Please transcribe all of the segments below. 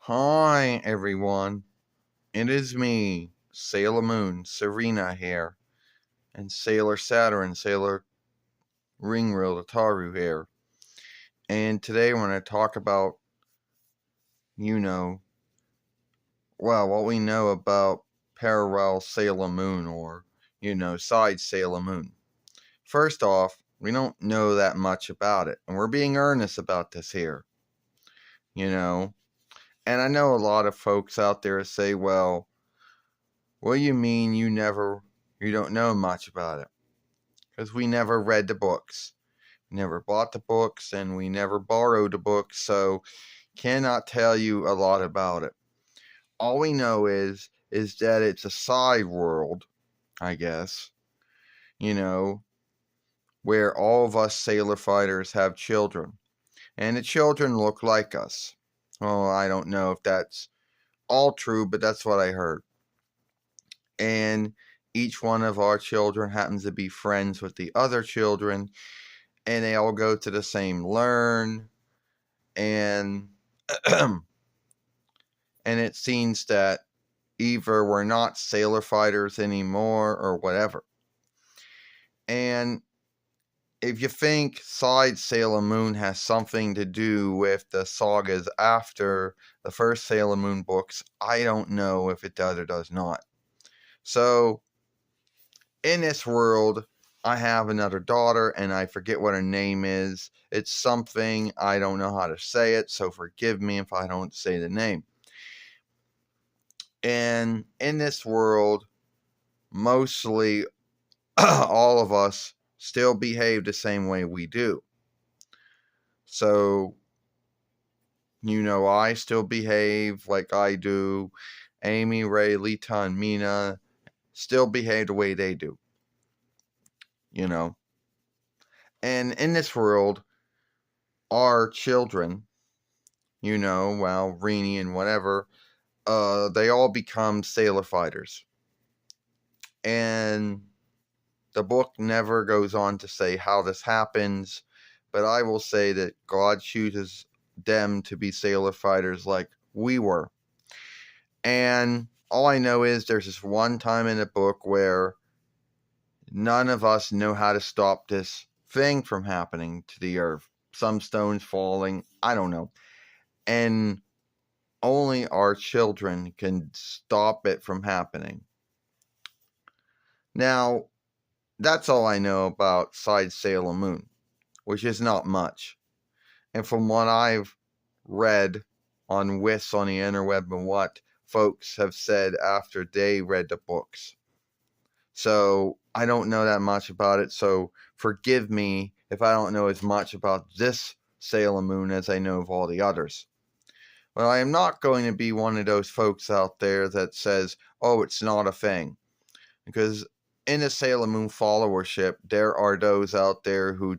Hi, everyone. It is me, Sailor Moon, Serena here, and Sailor Saturn, Sailor Ringworld, Ataru here. And today we're going to talk about, you know, what we know about parallel Sailor Moon or, side Sailor Moon. First off, we don't know that much about it, and we're being earnest about this here, you know. And I know a lot of folks out there say, well, what do you mean you don't know much about it? Because we never read the books, never bought the books, and we never borrowed the books, so cannot tell you a lot about it. All we know is that it's a side world, I guess, you know, where all of us sailor fighters have children, and the children look like us. Well, I don't know if that's all true, but that's what I heard. And each one of our children happens to be friends with the other children, and they all go to the same learn, and and it seems that either we're not sailor fighters anymore or whatever. And if you think Side Sailor Moon has something to do with the sagas after the first Sailor Moon books, I don't know if it does or does not. So, in this world, I have another daughter, and I forget what her name is. It's something, I don't know how to say it, so forgive me if I don't say the name. And in this world, mostly all of us still behave the same way we do. So, I still behave like I do. Amy, Ray, Lita, and Mina still behave the way they do. And in this world, our children, Rini and whatever, they all become sailor fighters. And the book never goes on to say how this happens, but I will say that God chooses them to be sailor fighters like we were. And all I know is there's this one time in the book where none of us know how to stop this thing from happening to the earth. Some stones falling, I don't know. And only our children can stop it from happening. Now, that's all I know about Side Sailor Moon, which is not much. And from what I've read on WIS on the interweb and what folks have said after they read the books. So I don't know that much about it, so forgive me if I don't know as much about this Sailor Moon as I know of all the others. Well, I am not going to be one of those folks out there that says, oh, it's not a thing. Because in the Sailor Moon followership, there are those out there who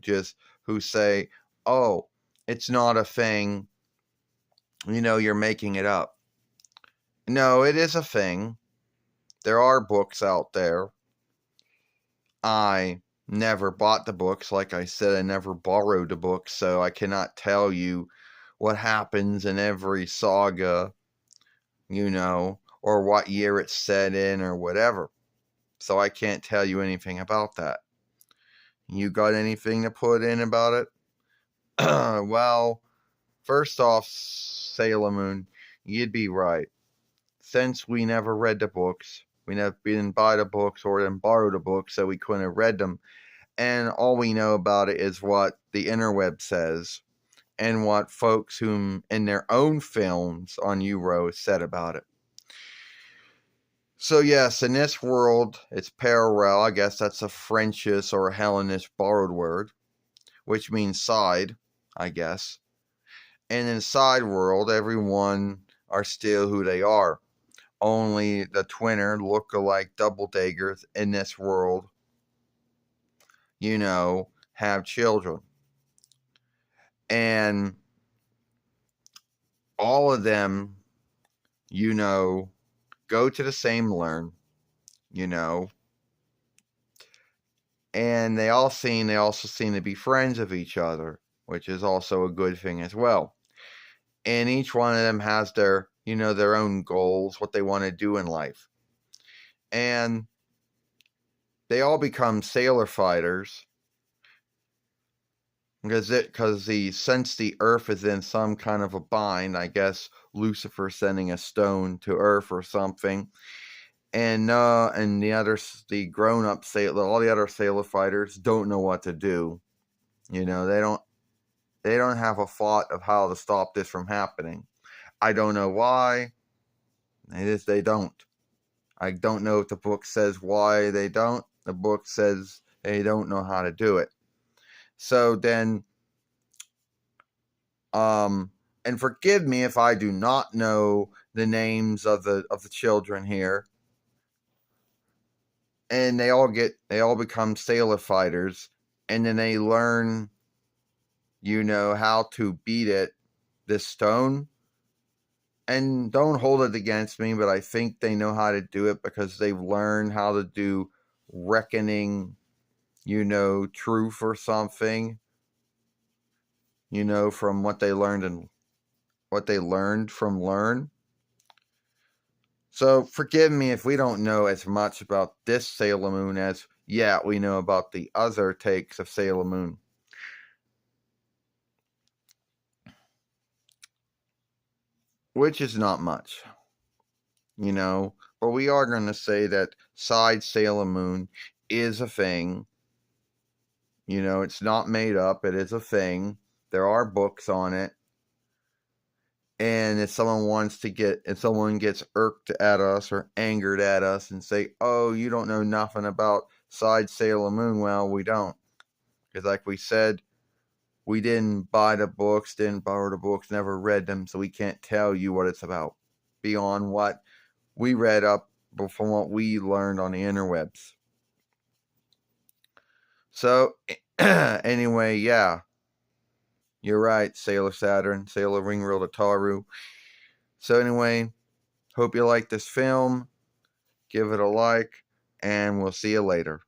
say, oh, it's not a thing, you're making it up. No, it is a thing. There are books out there. I never bought the books. Like I said, I never borrowed the books, so I cannot tell you what happens in every saga, or what year it's set in or whatever. So I can't tell you anything about that. You got anything to put in about it? Well, first off, Sailor Moon, you'd be right. Since we never read the books, we never didn't buy the books or didn't borrow the books, so we couldn't have read them. And all we know about it is what the interweb says and what folks whom in their own films on Euro said about it. So yes, in this world, it's parallel. I guess that's a Frenchish or a Hellenish borrowed word, which means side, I guess. And in side world, everyone are still who they are. Only the twinner look-alike double-daggers in this world, have children. And all of them, go to the same learn, and they also seem to be friends of each other, which is also a good thing as well. and each one of them has their, their own goals, what they want to do in life. And they all become sailor fighters since the Earth is in some kind of a bind, I guess Lucifer sending a stone to Earth or something, and the grown up all the other sailor fighters don't know what to do. They don't have a thought of how to stop this from happening. I don't know why. They don't. I don't know if the book says why they don't. The book says they don't know how to do it. So then, and forgive me if I do not know the names of the children here. And they all become sailor fighters, and then they learn, how to beat this stone. And don't hold it against me, but I think they know how to do it because they've learned how to do reckoning, truth or something, from what they learned and what they learned from Learn. So forgive me if we don't know as much about this Sailor Moon as, we know about the other takes of Sailor Moon. Which is not much, but we are going to say that Side Sailor Moon is a thing. It's not made up, it is a thing. There are books on it. And if someone gets irked at us or angered at us and say, oh, you don't know nothing about Side Sailor Moon, well, we don't. Because like we said, we didn't buy the books, didn't borrow the books, never read them, so we can't tell you what it's about beyond what we read up from what we learned on the interwebs. So, anyway, yeah. You're right, Sailor Saturn, Sailor Ringworld Ataru. So anyway, hope you like this film. Give it a like, and we'll see you later.